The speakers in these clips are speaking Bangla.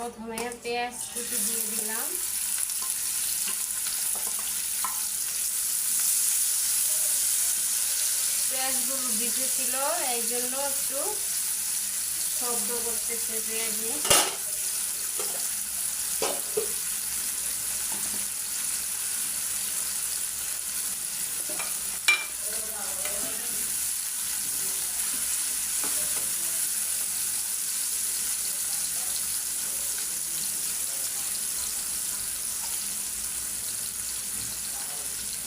প্রথমে পেঁয়াজ কুচি দিয়ে দিলাম। পেঁয়াজগুলো ভিজে ছিল, এই জন্য একটু শব্দ করতেছে পেঁয়াজে।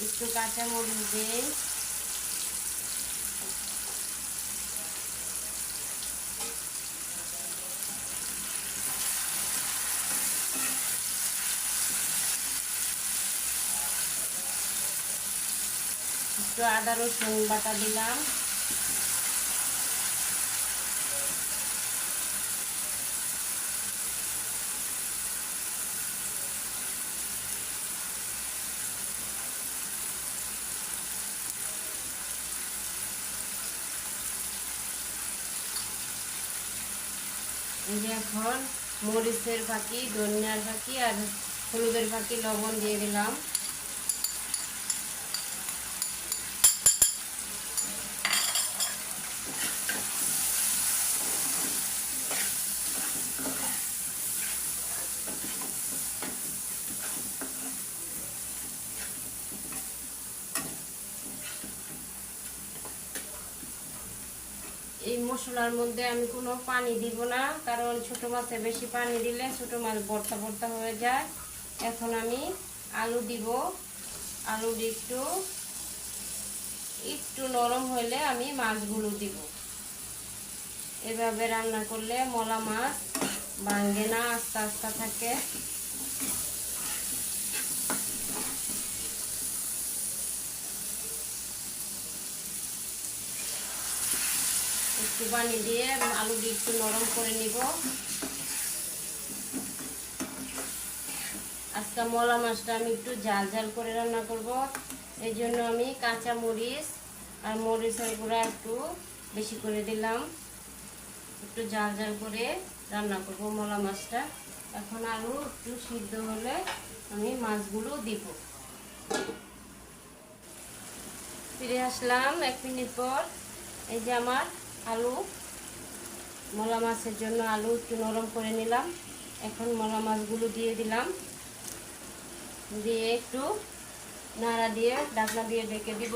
একটু কাঁচামরিচ দিয়ে একটু আদা রসুন বাটা দিলাম। এই যে এখন মরিচের ফাঁকি, ধনিয়ার ফাঁকি আর হলুদের ফাঁকি লবণ দিয়ে দিলাম। এই মশলার মধ্যে আমি কোনো পানি দিব না, কারণ ছোট মাছে বেশি পানি দিলে ছোট মাছ ভর্তা ভর্তা হয়ে যায়। এখন আমি আলু দিব। আলু একটু একটু নরম হলে আমি মাছগুলো দিব। এভাবে রান্না করলে মলা মাছ ভাঙে না, আস্তে আস্তে থাকে। একটু পানি দিয়ে আলু একটু নরম করে নিব। আজকে মলা মাছটা আমি একটু ঝাল ঝাল করে রান্না করব, এই জন্য আমি কাঁচা মরিচ আর মরিচের গুঁড়া একটু বেশি করে দিলাম। একটু ঝাল ঝাল করে রান্না করব মলা মাছটা। এখন আলু একটু সিদ্ধ হলে আমি মাছগুলো দিব। ফিরে আসলাম 1 মিনিট পর। এই যে আমার আলু, মলা মাছের জন্য আলু একটু নরম করে নিলাম। এখন মলা মাছগুলো দিয়ে দিলাম, দিয়ে একটু নাড়া দিয়ে ঢাকনা দিয়ে ঢেকে দিব।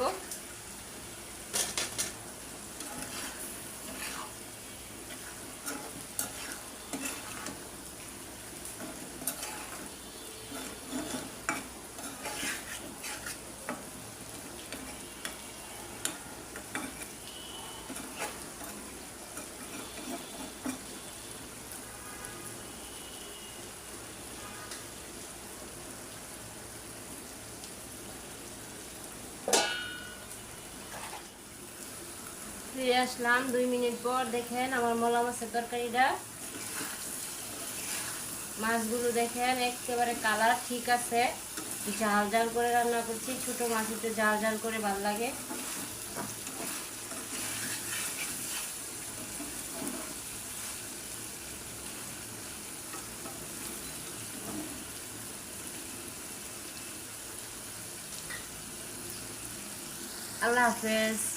ফিরে আসলাম 2 মিনিট পর। দেখেন আমার মলা মাছের তরকারিটা, মাছগুলো দেখেন একেবারে কালার ঠিক আছে। ঝাল ঝাল করে রান্না করছি, ছোট মাছ একটু ঝাল ঝাল করে ভালো লাগে। আল্লাহ হাফেজ।